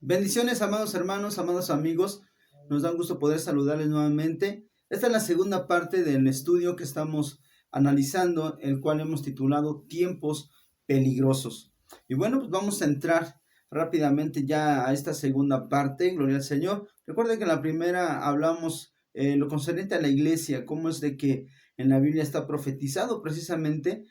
Bendiciones, amados hermanos, amados amigos. Nos da un gusto poder saludarles nuevamente. Esta es la segunda parte del estudio que estamos analizando, el cual hemos titulado Tiempos peligrosos. Y bueno, pues vamos a entrar rápidamente ya a esta segunda parte, gloria al Señor. Recuerden que en la primera hablamos lo concerniente a la iglesia, cómo es de que en la Biblia está profetizado precisamente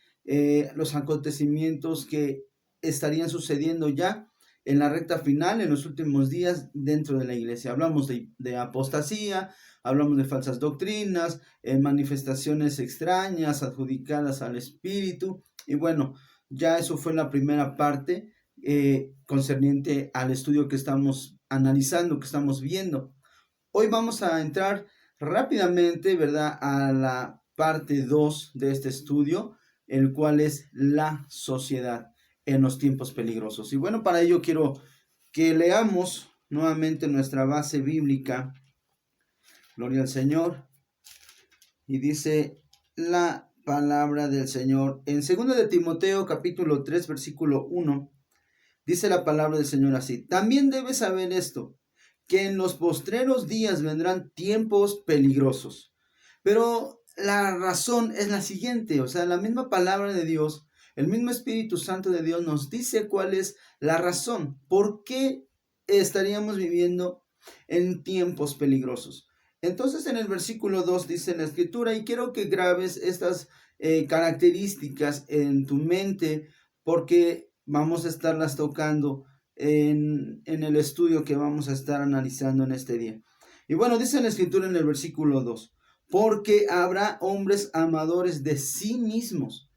los acontecimientos que estarían sucediendo ya en la recta final, en los últimos días dentro de la iglesia. Hablamos de apostasía, hablamos de falsas doctrinas, manifestaciones extrañas adjudicadas al espíritu. Y bueno, ya eso fue la primera parte concerniente al estudio que estamos analizando, que estamos viendo. Hoy vamos a entrar rápidamente, ¿verdad?, a la parte 2 de este estudio, el cual es la sociedad en los tiempos peligrosos. Y bueno, para ello quiero que leamos nuevamente nuestra base bíblica, gloria al Señor, y dice la palabra del Señor en 2 de Timoteo capítulo 3 versículo 1, dice la palabra del Señor así: también debes saber esto, que en los postreros días vendrán tiempos peligrosos. Pero la razón es la siguiente, o sea, la misma palabra de Dios, el mismo Espíritu Santo de Dios nos dice cuál es la razón, por qué estaríamos viviendo en tiempos peligrosos. Entonces en el versículo 2 dice la Escritura, y quiero que grabes estas características en tu mente, porque vamos a estarlas tocando en el estudio que vamos a estar analizando en este día. Y bueno, dice la Escritura en el versículo 2, porque habrá hombres amadores de sí mismos.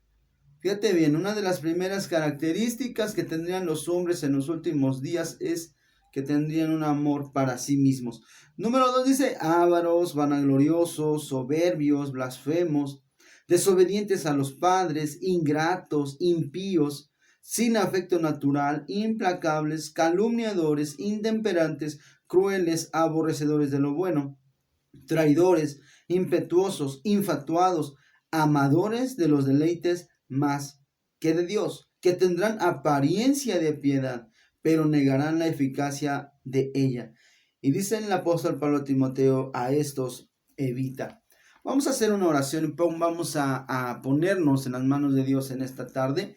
Fíjate bien, una de las primeras características que tendrían los hombres en los últimos días es que tendrían un amor para sí mismos. Número 2 dice: ávaros, vanagloriosos, soberbios, blasfemos, desobedientes a los padres, ingratos, impíos, sin afecto natural, implacables, calumniadores, intemperantes, crueles, aborrecedores de lo bueno, traidores, impetuosos, infatuados, amadores de los deleites más que de Dios, que tendrán apariencia de piedad, pero negarán la eficacia de ella. Y dice el apóstol Pablo a Timoteo: a estos evita. Vamos a hacer una oración y vamos a ponernos en las manos de Dios en esta tarde,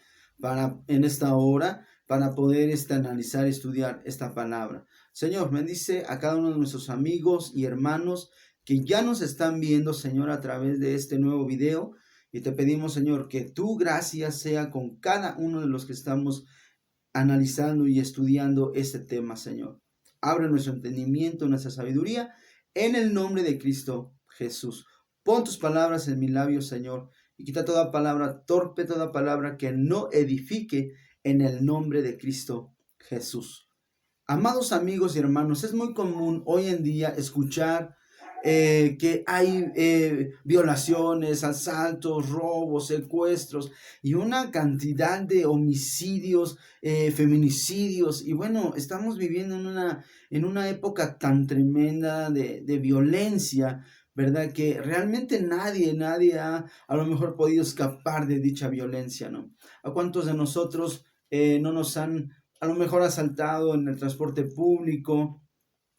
en esta hora, para poder analizar y estudiar esta palabra. Señor, bendice a cada uno de nuestros amigos y hermanos que ya nos están viendo, Señor, a través de este nuevo video. Y te pedimos, Señor, que tu gracia sea con cada uno de los que estamos analizando y estudiando este tema, Señor. Abre nuestro entendimiento, nuestra sabiduría, en el nombre de Cristo Jesús. Pon tus palabras en mis labios, Señor, y quita toda palabra torpe, toda palabra que no edifique, en el nombre de Cristo Jesús. Amados amigos y hermanos, es muy común hoy en día escuchar que hay violaciones, asaltos, robos, secuestros y una cantidad de homicidios, feminicidios. Y bueno, estamos viviendo en una época tan tremenda de violencia, ¿verdad? Que realmente nadie ha a lo mejor podido escapar de dicha violencia, ¿no? ¿A cuántos de nosotros no nos han a lo mejor asaltado en el transporte público,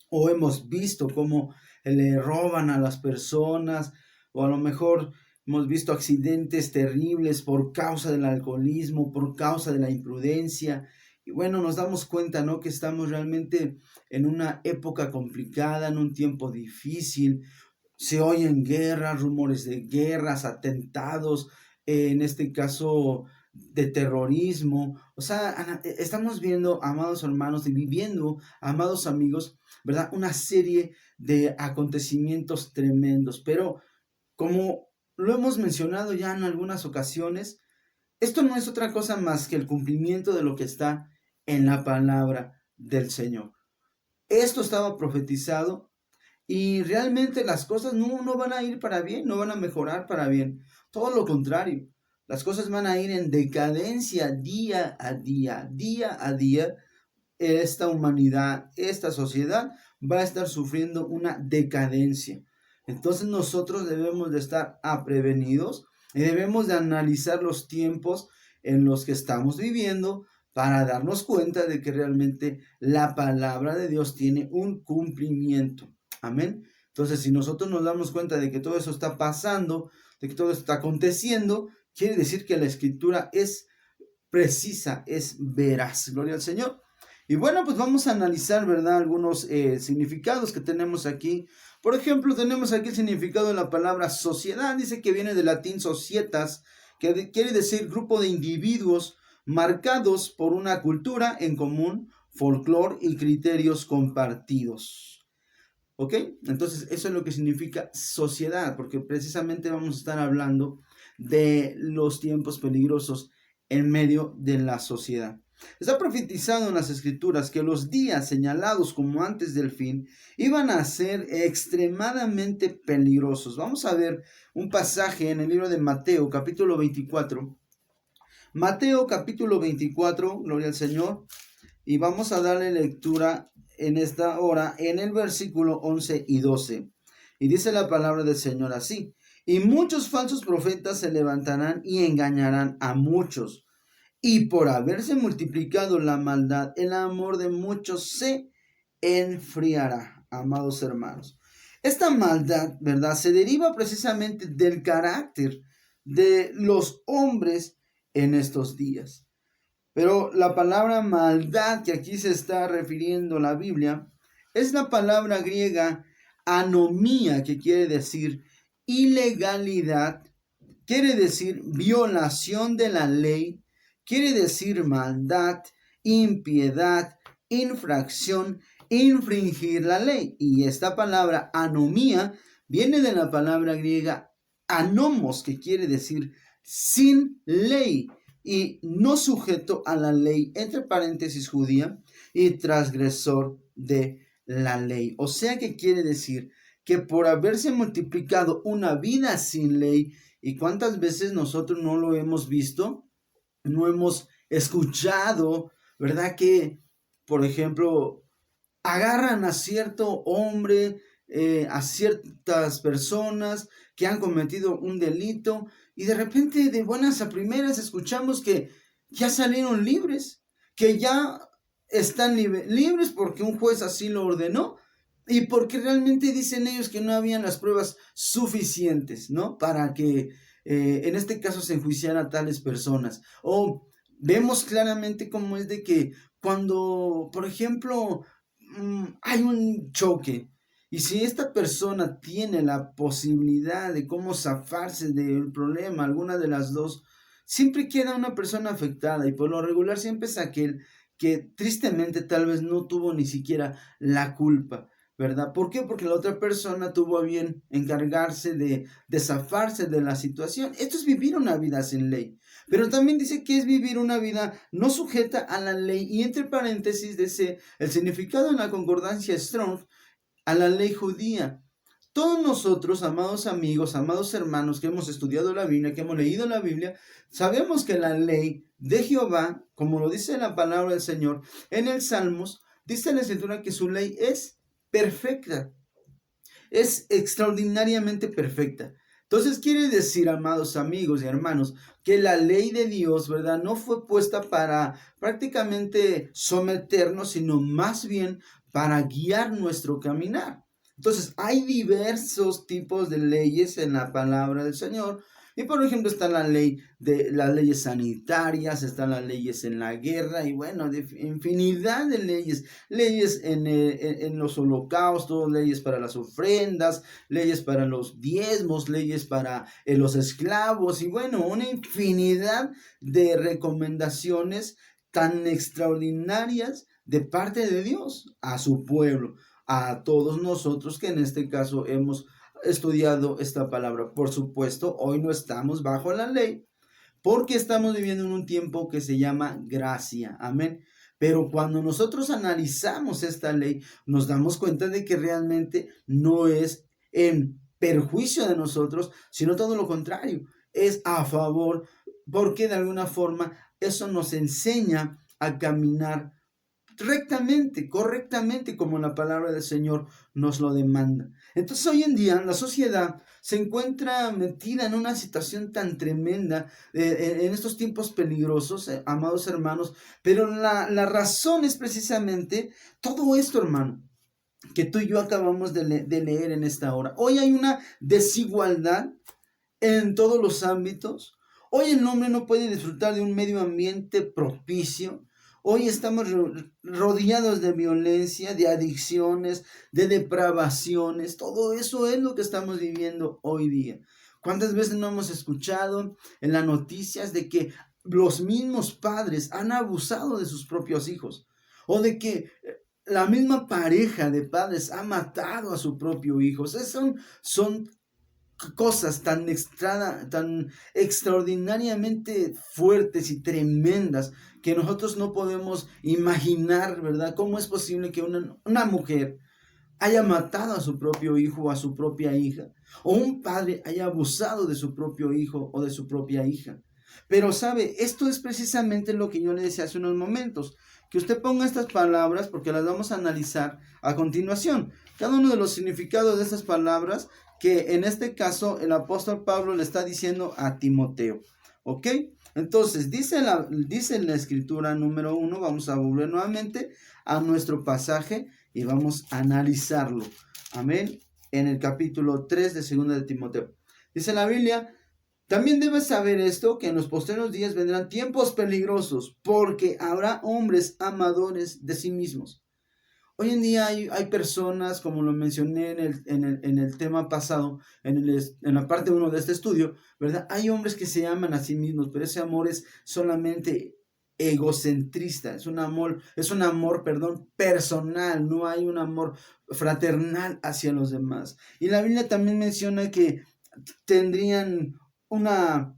o hemos visto cómo le roban a las personas, o a lo mejor hemos visto accidentes terribles por causa del alcoholismo, por causa de la imprudencia? Y bueno, nos damos cuenta, ¿no?, que estamos realmente en una época complicada, en un tiempo difícil. Se oyen guerras, rumores de guerras, atentados, en este caso de terrorismo. O sea, estamos viendo, amados hermanos, y viviendo, amados amigos, ¿verdad?, una serie de acontecimientos tremendos. Pero como lo hemos mencionado ya en algunas ocasiones, esto no es otra cosa más que el cumplimiento de lo que está en la palabra del Señor. Esto estaba profetizado y realmente las cosas no van a ir para bien, no van a mejorar para bien. Todo lo contrario, las cosas van a ir en decadencia día a día, día a día. Esta humanidad, esta sociedad va a estar sufriendo una decadencia. Entonces nosotros debemos de estar prevenidos y debemos de analizar los tiempos en los que estamos viviendo para darnos cuenta de que realmente la palabra de Dios tiene un cumplimiento. Amén. Entonces, si nosotros nos damos cuenta de que todo eso está pasando, de que todo esto está aconteciendo, quiere decir que la escritura es precisa, es veraz. Gloria al Señor. Y bueno, pues vamos a analizar, ¿verdad? Algunos significados que tenemos aquí. Por ejemplo, tenemos aquí el significado de la palabra sociedad. Dice que viene del latín societas, que quiere decir grupo de individuos marcados por una cultura en común, folclore y criterios compartidos. ¿Ok? Entonces, eso es lo que significa sociedad, porque precisamente vamos a estar hablando de los tiempos peligrosos en medio de la sociedad. Está profetizado en las escrituras que los días señalados como antes del fin iban a ser extremadamente peligrosos. Vamos a ver un pasaje en el libro de Mateo, capítulo 24. Mateo, capítulo 24, gloria al Señor. Y vamos a darle lectura en esta hora en el versículo 11 y 12. Y dice la palabra del Señor así: y muchos falsos profetas se levantarán y engañarán a muchos. Y por haberse multiplicado la maldad, el amor de muchos se enfriará, amados hermanos. Esta maldad, ¿verdad?, se deriva precisamente del carácter de los hombres en estos días. Pero la palabra maldad que aquí se está refiriendo la Biblia es la palabra griega anomía, que quiere decir ilegalidad, quiere decir violación de la ley, quiere decir maldad, impiedad, infracción, infringir la ley. Y esta palabra anomía viene de la palabra griega anomos, que quiere decir sin ley y no sujeto a la ley, entre paréntesis judía, y transgresor de la ley. O sea que quiere decir que por haberse multiplicado una vida sin ley, y cuántas veces nosotros no lo hemos visto, no hemos escuchado, ¿verdad? Que, por ejemplo, agarran a cierto hombre, a ciertas personas que han cometido un delito, y de repente, de buenas a primeras, escuchamos que ya salieron libres, que ya están libres porque un juez así lo ordenó, y porque realmente dicen ellos que no habían las pruebas suficientes, ¿no?, para que en este caso se enjuiciara a tales personas. O vemos claramente cómo es de que cuando, por ejemplo, hay un choque, y si esta persona tiene la posibilidad de cómo zafarse del problema, alguna de las dos, siempre queda una persona afectada, y por lo regular siempre es aquel que tristemente tal vez no tuvo ni siquiera la culpa, ¿verdad? ¿Por qué? Porque la otra persona tuvo a bien encargarse de zafarse de la situación. Esto es vivir una vida sin ley. Pero también dice que es vivir una vida no sujeta a la ley, y entre paréntesis dice el significado en la concordancia Strong, a la ley judía. Todos nosotros, amados amigos, amados hermanos, que hemos estudiado la Biblia, que hemos leído la Biblia, sabemos que la ley de Jehová, como lo dice la palabra del Señor en el Salmos, dice la Escritura que su ley es perfecta, es extraordinariamente perfecta. Entonces quiere decir, amados amigos y hermanos, que la ley de Dios, ¿verdad?, no fue puesta para prácticamente someternos, sino más bien para guiar nuestro caminar. Entonces hay diversos tipos de leyes en la palabra del Señor. Y por ejemplo está la ley de las leyes sanitarias, están las leyes en la guerra, y bueno, de infinidad de leyes, leyes en los holocaustos, leyes para las ofrendas, leyes para los diezmos, leyes para los esclavos, y bueno, una infinidad de recomendaciones tan extraordinarias de parte de Dios a su pueblo, a todos nosotros que en este caso hemos estudiado esta palabra. Por supuesto, hoy no estamos bajo la ley, porque estamos viviendo en un tiempo que se llama gracia. Amén. Pero cuando nosotros analizamos esta ley, nos damos cuenta de que realmente no es en perjuicio de nosotros, sino todo lo contrario, es a favor, porque de alguna forma eso nos enseña a caminar rectamente, correctamente, como la palabra del Señor nos lo demanda. Entonces hoy en día la sociedad se encuentra metida en una situación tan tremenda, en estos tiempos peligrosos, amados hermanos, pero la razón es precisamente todo esto, hermano, que tú y yo acabamos de leer en esta hora. Hoy hay una desigualdad en todos los ámbitos. Hoy el hombre no puede disfrutar de un medio ambiente propicio. Hoy estamos rodeados de violencia, de adicciones, de depravaciones. Todo eso es lo que estamos viviendo hoy día. ¿Cuántas veces no hemos escuchado en las noticias de que los mismos padres han abusado de sus propios hijos? O de que la misma pareja de padres ha matado a su propio hijo. O sea, son cosas tan extraordinariamente fuertes y tremendas que nosotros no podemos imaginar, ¿verdad? ¿Cómo es posible que una mujer haya matado a su propio hijo o a su propia hija? O un padre haya abusado de su propio hijo o de su propia hija. Pero sabe, esto es precisamente lo que yo le decía hace unos momentos. Que usted ponga estas palabras porque las vamos a analizar a continuación. Cada uno de los significados de estas palabras que en este caso el apóstol Pablo le está diciendo a Timoteo. ¿Ok? Entonces, dice en la escritura número 1, vamos a volver nuevamente a nuestro pasaje y vamos a analizarlo. Amén. En el capítulo 3 de 2 de Timoteo. Dice la Biblia: también debes saber esto, que en los posteriores días vendrán tiempos peligrosos, porque habrá hombres amadores de sí mismos. Hoy en día hay personas, como lo mencioné en el tema pasado, en la parte 1 de este estudio, ¿verdad? Hay hombres que se aman a sí mismos, pero ese amor es solamente egocentrista, es un amor, personal, no hay un amor fraternal hacia los demás. Y la Biblia también menciona que tendrían una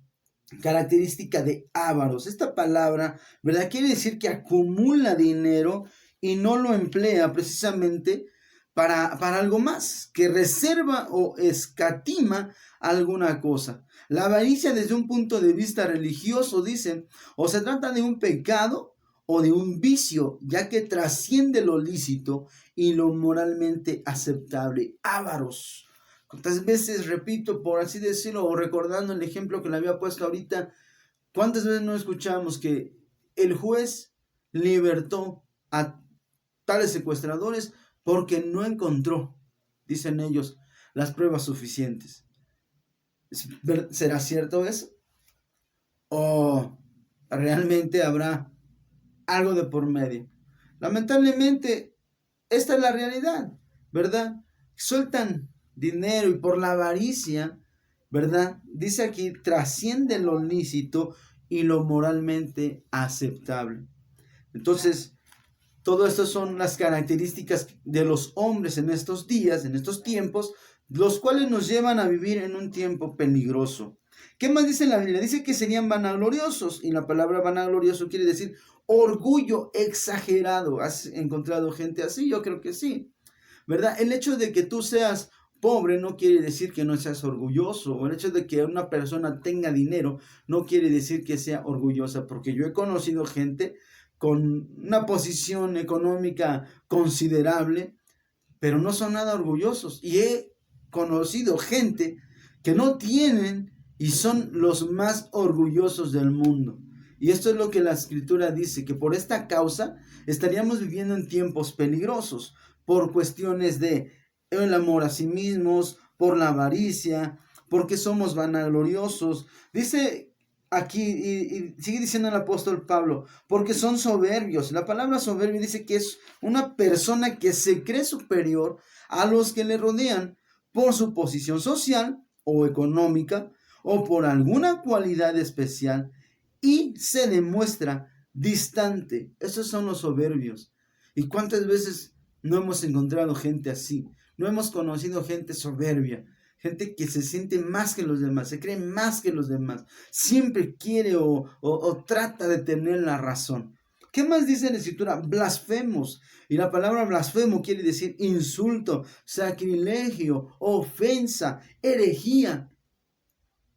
característica de ávaros. Esta palabra, ¿verdad? Quiere decir que acumula dinero y no lo emplea precisamente para algo más, que reserva o escatima alguna cosa. La avaricia desde un punto de vista religioso, dicen, o se trata de un pecado o de un vicio, ya que trasciende lo lícito y lo moralmente aceptable. Ávaros. ¿Cuántas veces, repito, por así decirlo, o recordando el ejemplo que le había puesto ahorita, cuántas veces no escuchamos que el juez libertó a tales secuestradores porque no encontró, dicen ellos, las pruebas suficientes? ¿Será cierto eso? ¿O realmente habrá algo de por medio? Lamentablemente, esta es la realidad, ¿verdad? Sueltan dinero y por la avaricia, ¿verdad? Dice aquí, trasciende lo lícito y lo moralmente aceptable. Entonces, todo esto son las características de los hombres en estos días, en estos tiempos, los cuales nos llevan a vivir en un tiempo peligroso. ¿Qué más dice la Biblia? Dice que serían vanagloriosos, y la palabra vanaglorioso quiere decir orgullo exagerado. ¿Has encontrado gente así? Yo creo que sí, ¿verdad? El hecho de que tú seas pobre no quiere decir que no seas orgulloso, o el hecho de que una persona tenga dinero no quiere decir que sea orgullosa, porque yo he conocido gente con una posición económica considerable, pero no son nada orgullosos. Y he conocido gente que no tienen y son los más orgullosos del mundo. Y esto es lo que la escritura dice, que por esta causa estaríamos viviendo en tiempos peligrosos, por cuestiones de el amor a sí mismos, por la avaricia, porque somos vanagloriosos. Dice aquí, y sigue diciendo el apóstol Pablo, porque son soberbios. La palabra soberbio dice que es una persona que se cree superior a los que le rodean por su posición social o económica o por alguna cualidad especial y se demuestra distante. Esos son los soberbios. ¿Y cuántas veces no hemos encontrado gente así? No hemos conocido gente soberbia, gente que se siente más que los demás, se cree más que los demás, siempre quiere o trata de tener la razón. ¿Qué más dice la escritura? Blasfemos. Y la palabra blasfemo quiere decir insulto, sacrilegio, ofensa, herejía.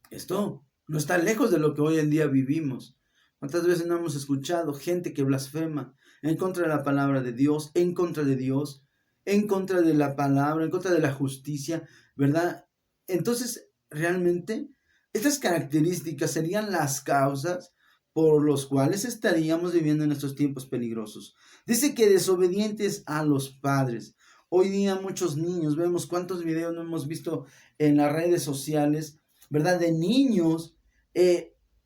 Esto no está lejos de lo que hoy en día vivimos. ¿Cuántas veces no hemos escuchado gente que blasfema en contra de la palabra de Dios, en contra de Dios, en contra de la palabra, en contra de la justicia, ¿verdad? Entonces, realmente, estas características serían las causas por las cuales estaríamos viviendo en estos tiempos peligrosos. Dice que desobedientes a los padres. Hoy día muchos niños, vemos cuántos videos no hemos visto en las redes sociales, ¿verdad? De niños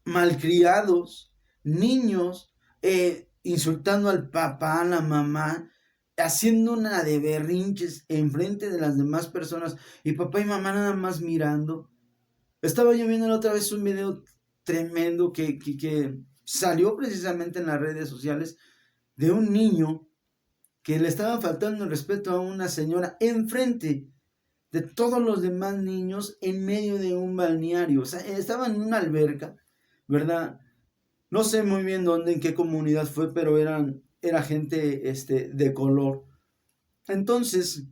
malcriados, niños insultando al papá, a la mamá, haciendo una de berrinches enfrente de las demás personas y papá y mamá nada más mirando. Estaba yo viendo la otra vez un video tremendo que salió precisamente en las redes sociales de un niño que le estaba faltando el respeto a una señora enfrente de todos los demás niños en medio de un balneario. O sea, estaban en una alberca, ¿verdad? No sé muy bien dónde, en qué comunidad fue, pero era gente de color. Entonces,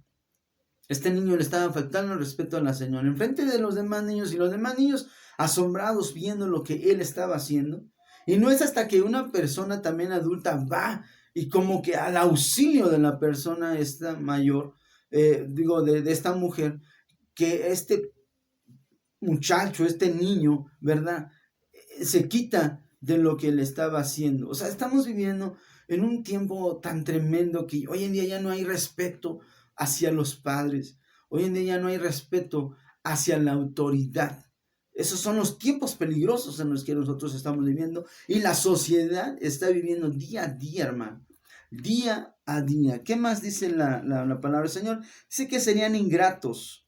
este niño le estaba faltando el respeto a la señora enfrente de los demás niños y los demás niños asombrados viendo lo que él estaba haciendo. Y no es hasta que una persona también adulta va y como que al auxilio de la persona esta mayor, de esta mujer, que este muchacho, este niño, ¿verdad? Se quita de lo que le estaba haciendo. O sea, estamos viviendo en un tiempo tan tremendo que hoy en día ya no hay respeto hacia los padres. Hoy en día ya no hay respeto hacia la autoridad. Esos son los tiempos peligrosos en los que nosotros estamos viviendo y la sociedad está viviendo día a día, hermano. Día a día. ¿Qué más dice la palabra del Señor? Dice que serían ingratos.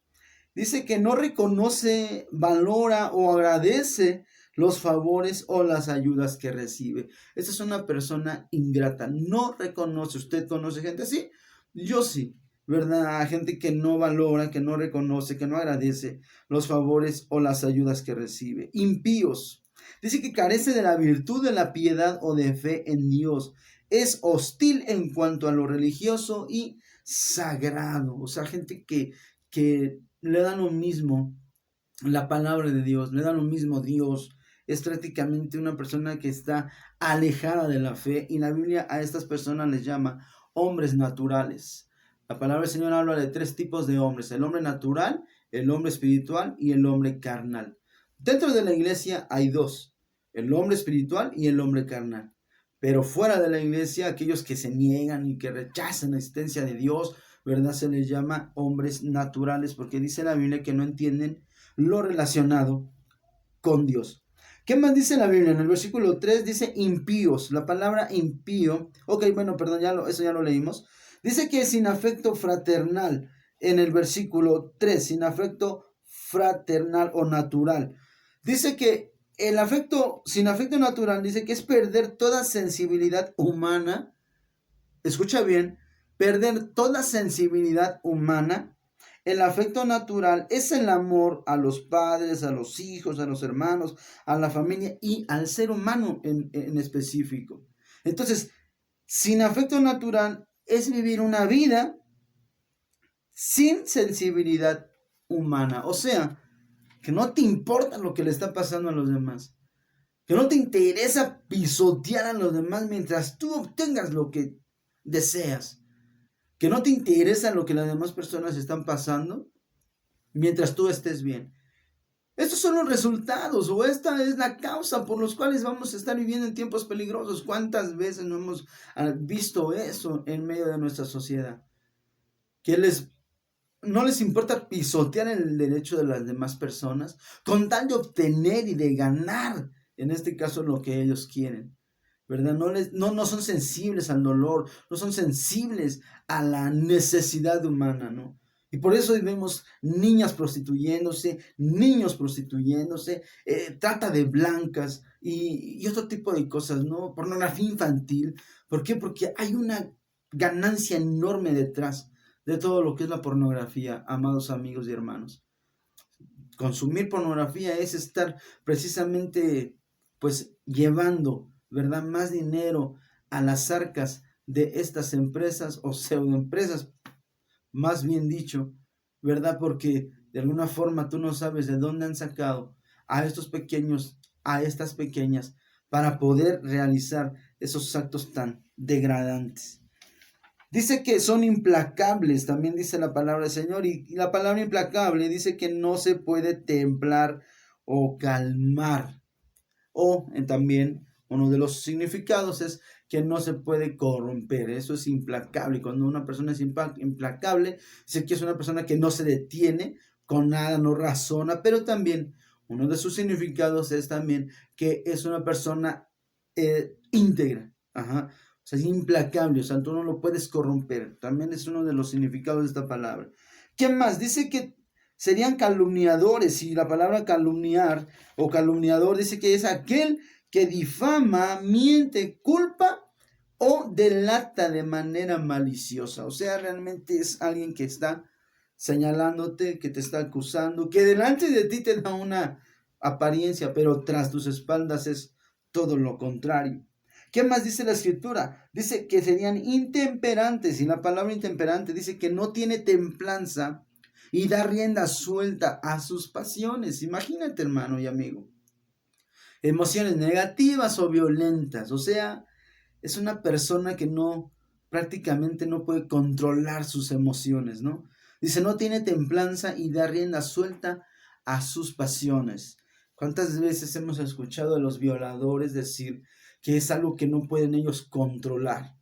Dice que no reconoce, valora o agradece los favores o las ayudas que recibe. Esta es una persona ingrata. No reconoce. ¿Usted conoce gente así? Yo sí, ¿verdad? Gente que no valora, que no reconoce, que no agradece los favores o las ayudas que recibe. Impíos. Dice que carece de la virtud de la piedad o de fe en Dios. Es hostil en cuanto a lo religioso y sagrado. O sea, gente que le da lo mismo la palabra de Dios, le da lo mismo Dios. Es prácticamente una persona que está alejada de la fe y la Biblia a estas personas les llama hombres naturales. La palabra del Señor habla de tres tipos de hombres: el hombre natural, el hombre espiritual y el hombre carnal. Dentro de la iglesia hay dos: el hombre espiritual y el hombre carnal. Pero fuera de la iglesia, aquellos que se niegan y que rechazan la existencia de Dios, ¿verdad? Se les llama hombres naturales, porque dice la Biblia que no entienden lo relacionado con Dios. ¿Qué más dice la Biblia? En el versículo 3 dice impíos. La palabra impío, ok, bueno, perdón, eso ya lo leímos. Dice que sin afecto fraternal, en el versículo 3, sin afecto fraternal o natural. Dice que el afecto, sin afecto natural, dice que es perder toda sensibilidad humana. Escucha bien, perder toda sensibilidad humana. El afecto natural es el amor a los padres, a los hijos, a los hermanos, a la familia y al ser humano en específico. Entonces, sin afecto natural es vivir una vida sin sensibilidad humana. O sea, que no te importa lo que le está pasando a los demás. Que no te interesa pisotear a los demás mientras tú obtengas lo que deseas. Que no te interesa lo que las demás personas están pasando mientras tú estés bien. Estos son los resultados o esta es la causa por los cuales vamos a estar viviendo en tiempos peligrosos. ¿Cuántas veces no hemos visto eso en medio de nuestra sociedad? Que no les importa pisotear el derecho de las demás personas con tal de obtener y de ganar, en este caso, lo que ellos quieren. ¿Verdad? No son sensibles al dolor, no son sensibles a la necesidad humana, ¿no? Y por eso vemos niñas prostituyéndose, niños prostituyéndose, trata de blancas y otro tipo de cosas, ¿no? Pornografía infantil. ¿Por qué? Porque hay una ganancia enorme detrás de todo lo que es la pornografía, amados amigos y hermanos. Consumir pornografía es estar precisamente, pues, llevando, ¿verdad?, más dinero a las arcas de estas empresas o pseudoempresas, más bien dicho, ¿verdad? Porque de alguna forma tú no sabes de dónde han sacado a estos pequeños, a estas pequeñas, para poder realizar esos actos tan degradantes. Dice que son implacables, también dice la palabra del Señor, y la palabra implacable dice que no se puede templar o calmar. O también uno de los significados es que no se puede corromper. Eso es implacable. Cuando una persona es implacable, dice que es una persona que no se detiene con nada, no razona, pero también uno de sus significados es también que es una persona íntegra. Ajá. O sea, es implacable, o sea, tú no lo puedes corromper. También es uno de los significados de esta palabra. ¿Qué más? Dice que serían calumniadores, y la palabra calumniar o calumniador dice que es aquel que difama, miente, culpa o delata de manera maliciosa. O sea, realmente es alguien que está señalándote, que te está acusando, que delante de ti te da una apariencia, pero tras tus espaldas es todo lo contrario. ¿Qué más dice la escritura? Dice que serían intemperantes, y la palabra intemperante dice que no tiene templanza y da rienda suelta a sus pasiones. Imagínate, hermano y amigo. Emociones negativas o violentas. O sea, es una persona que prácticamente no puede controlar sus emociones, ¿no? Dice, no tiene templanza y da rienda suelta a sus pasiones. ¿Cuántas veces hemos escuchado a los violadores decir que es algo que no pueden ellos controlar?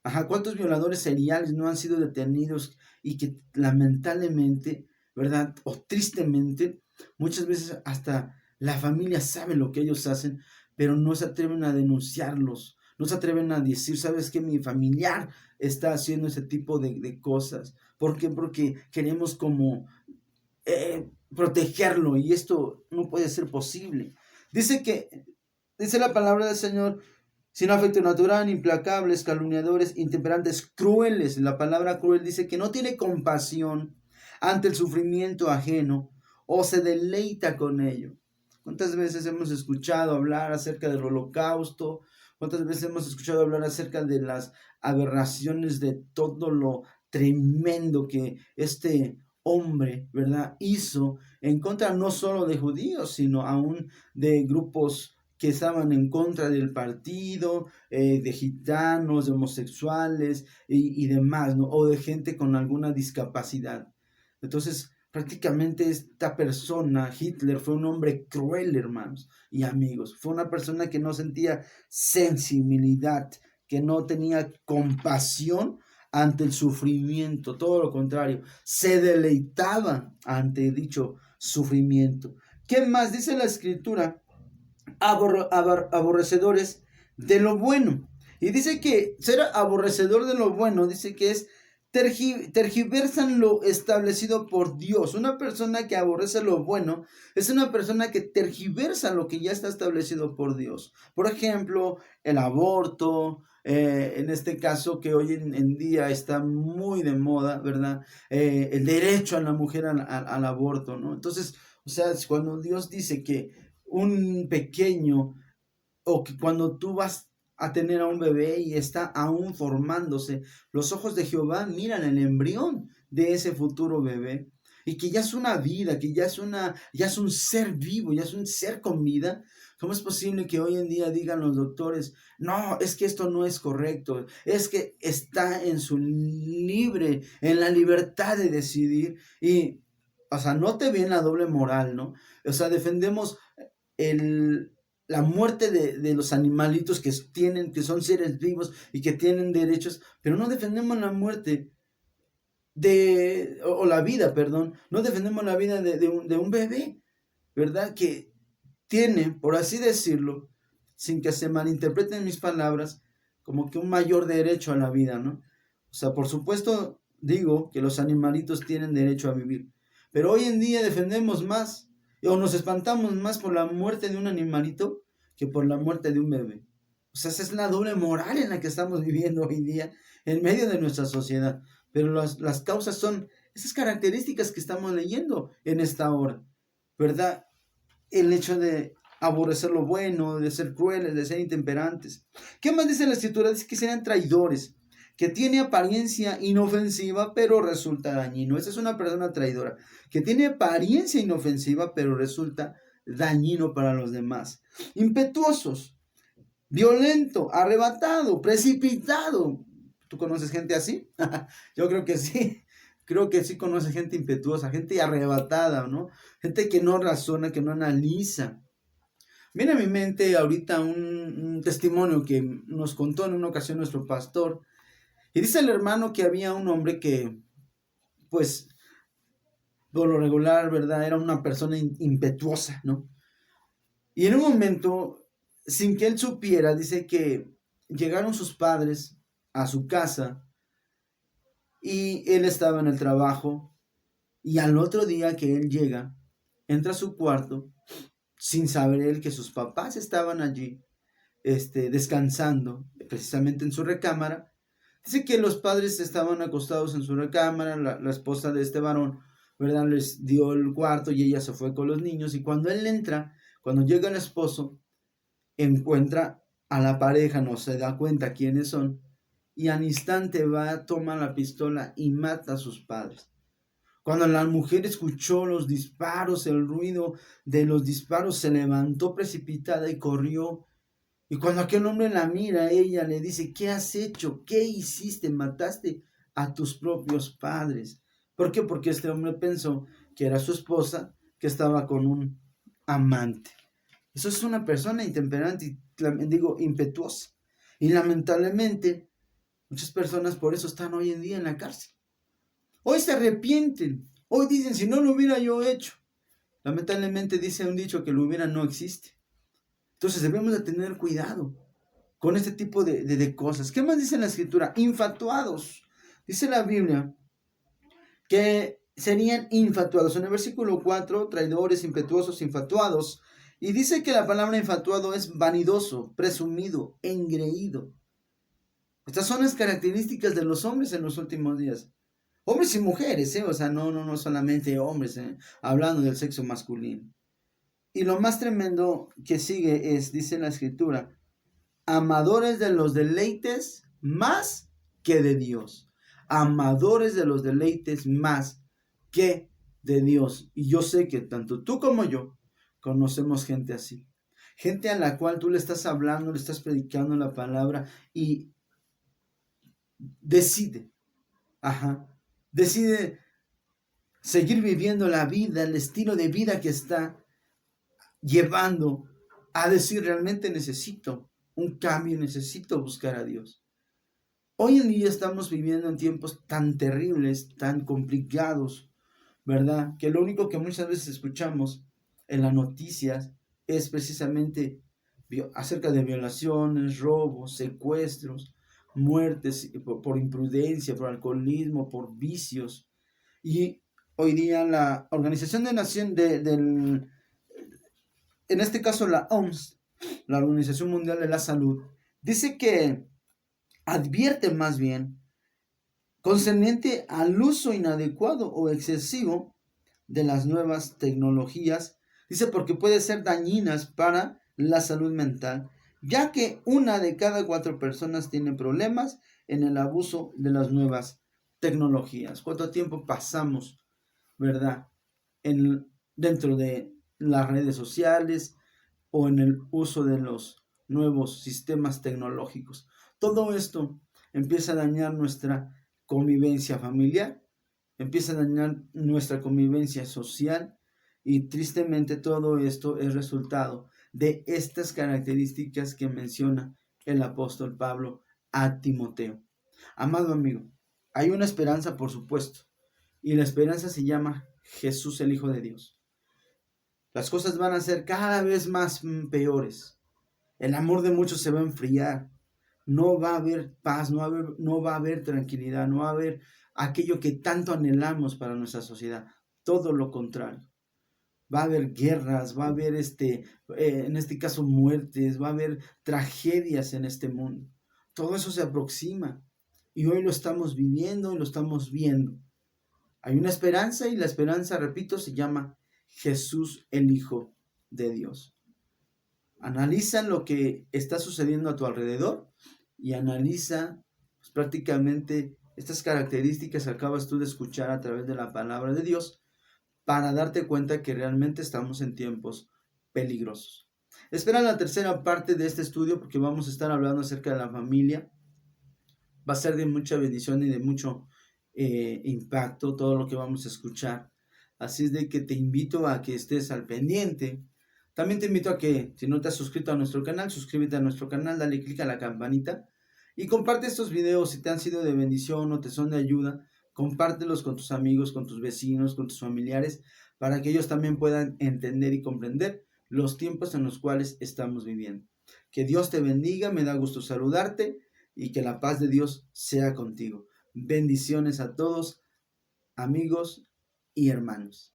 Ajá, ¿cuántos violadores seriales no han sido detenidos y que lamentablemente, ¿verdad? O tristemente, muchas veces hasta la familia sabe lo que ellos hacen, pero no se atreven a denunciarlos, no se atreven a decir, ¿sabes qué? Mi familiar está haciendo ese tipo de cosas. ¿Por qué? Porque queremos como protegerlo, y esto no puede ser posible. Dice la palabra del Señor, sin afecto natural, implacables, calumniadores, intemperantes, crueles. La palabra cruel dice que no tiene compasión ante el sufrimiento ajeno o se deleita con ello. ¿Cuántas veces hemos escuchado hablar acerca del holocausto? ¿Cuántas veces hemos escuchado hablar acerca de las aberraciones, de todo lo tremendo que este hombre, ¿verdad?, hizo en contra no solo de judíos, sino aún de grupos que estaban en contra del partido, de gitanos, de homosexuales y demás, ¿no? O de gente con alguna discapacidad. Entonces, prácticamente esta persona, Hitler, fue un hombre cruel, hermanos y amigos. Fue una persona que no sentía sensibilidad, que no tenía compasión ante el sufrimiento, todo lo contrario, se deleitaba ante dicho sufrimiento. ¿Qué más dice la escritura? Aborrecedores de lo bueno. Y dice que ser aborrecedor de lo bueno, dice que es tergiversan lo establecido por Dios. Una persona que aborrece lo bueno es una persona que tergiversa lo que ya está establecido por Dios. Por ejemplo, el aborto, en este caso que hoy en día está muy de moda, ¿verdad? El derecho a la mujer al aborto, ¿no? Entonces, o sea, cuando Dios dice que un pequeño, o que cuando tú vas a tener a un bebé y está aún formándose, los ojos de Jehová miran el embrión de ese futuro bebé, y que ya es una vida, que ya es un ser vivo, ya es un ser con vida. ¿Cómo es posible que hoy en día digan los doctores, no, es que esto no es correcto, es que está en la libertad de decidir? Y, o sea, no te ven la doble moral, ¿no? O sea, defendemos la muerte de los animalitos que son seres vivos y que tienen derechos, pero no defendemos la muerte o la vida, perdón, no defendemos la vida de un bebé, ¿verdad? Que tiene, por así decirlo, sin que se malinterpreten mis palabras, como que un mayor derecho a la vida, ¿no? O sea, por supuesto digo que los animalitos tienen derecho a vivir, pero hoy en día defendemos más o nos espantamos más por la muerte de un animalito que por la muerte de un bebé. O sea, esa es la doble moral en la que estamos viviendo hoy en día en medio de nuestra sociedad. Pero las causas son esas características que estamos leyendo en esta hora, ¿verdad? El hecho de aborrecer lo bueno, de ser crueles, de ser intemperantes. ¿Qué más dice la escritura? Dice que sean traidores, que tiene apariencia inofensiva, pero resulta dañino. Esa es una persona traidora, que tiene apariencia inofensiva, pero resulta dañino para los demás. Impetuosos. violento, arrebatado, precipitado. ¿Tú conoces gente así? Yo creo que sí. Creo que sí conoces gente impetuosa, gente arrebatada, ¿no? Gente que no razona, que no analiza. Viene a mi mente ahorita un testimonio que nos contó en una ocasión nuestro pastor. Y dice el hermano que había un hombre que, pues, por lo regular, ¿verdad? Era una persona impetuosa, ¿no? Y en un momento, sin que él supiera, dice que llegaron sus padres a su casa y él estaba en el trabajo y al otro día que él llega, entra a su cuarto sin saber él que sus papás estaban allí, descansando, precisamente en su recámara. Dice que los padres estaban acostados en su recámara, la esposa de este varón, ¿verdad? Les dio el cuarto y ella se fue con los niños y cuando él entra, cuando llega el esposo, encuentra a la pareja, no se da cuenta quiénes son, y al instante va, toma la pistola y mata a sus padres. Cuando la mujer escuchó los disparos, el ruido de los disparos, se levantó precipitada y corrió. Y cuando aquel hombre la mira, ella le dice, ¿qué has hecho? ¿Qué hiciste? Mataste a tus propios padres. ¿Por qué? Porque este hombre pensó que era su esposa, que estaba con un amante. Eso es una persona intemperante y, digo, impetuosa. Y lamentablemente, muchas personas por eso están hoy en día en la cárcel. Hoy se arrepienten. Hoy dicen, si no lo hubiera yo hecho. Lamentablemente dice un dicho que lo hubiera no existe. Entonces debemos de tener cuidado con este tipo de cosas. ¿Qué más dice la escritura? Infatuados. Dice la Biblia que serían infatuados. En el versículo 4, traidores, impetuosos, infatuados. Y dice que la palabra infatuado es vanidoso, presumido, engreído. Estas son las características de los hombres en los últimos días. Hombres y mujeres, ¿eh? O sea, no solamente hombres, hablando del sexo masculino. Y lo más tremendo que sigue es, dice la escritura, amadores de los deleites más que de Dios. Amadores de los deleites más que de Dios. Y yo sé que tanto tú como yo conocemos gente así. Gente a la cual tú le estás hablando, le estás predicando la palabra y decide, decide seguir viviendo la vida, el estilo de vida que está llevando a decir realmente necesito un cambio, necesito buscar a Dios. Hoy en día estamos viviendo en tiempos tan terribles, tan complicados, ¿verdad? Que lo único que muchas veces escuchamos en las noticias es precisamente acerca de violaciones, robos, secuestros, muertes por imprudencia, por alcoholismo, por vicios. Y hoy día la Organización de Nación en este caso la OMS, la Organización Mundial de la Salud, dice que advierte más bien concerniente al uso inadecuado o excesivo de las nuevas tecnologías, dice porque puede ser dañinas para la salud mental, ya que una de cada 4 personas tiene problemas en el abuso de las nuevas tecnologías. ¿Cuánto tiempo pasamos, verdad, dentro de las redes sociales o en el uso de los nuevos sistemas tecnológicos? Todo esto empieza a dañar nuestra convivencia familiar, empieza a dañar nuestra convivencia social y tristemente todo esto es resultado de estas características que menciona el apóstol Pablo a Timoteo. Amado amigo, hay una esperanza, por supuesto, y la esperanza se llama Jesús, el Hijo de Dios. Las cosas van a ser cada vez más peores. El amor de muchos se va a enfriar. No va a haber paz, no va a haber tranquilidad, no va a haber aquello que tanto anhelamos para nuestra sociedad. Todo lo contrario. Va a haber guerras, va a haber en este caso muertes, va a haber tragedias en este mundo. Todo eso se aproxima y hoy lo estamos viviendo y lo estamos viendo. Hay una esperanza y la esperanza, repito, se llama Jesús, el Hijo de Dios. Analiza lo que está sucediendo a tu alrededor y analiza pues, prácticamente estas características que acabas tú de escuchar a través de la palabra de Dios para darte cuenta que realmente estamos en tiempos peligrosos. Espera la tercera parte de este estudio porque vamos a estar hablando acerca de la familia. Va a ser de mucha bendición y de mucho impacto todo lo que vamos a escuchar. Así es de que te invito a que estés al pendiente. También te invito a que, si no te has suscrito a nuestro canal, suscríbete a nuestro canal, dale click a la campanita y comparte estos videos si te han sido de bendición o te son de ayuda. Compártelos con tus amigos, con tus vecinos, con tus familiares, para que ellos también puedan entender y comprender los tiempos en los cuales estamos viviendo. Que Dios te bendiga, me da gusto saludarte y que la paz de Dios sea contigo. Bendiciones a todos, amigos y hermanos.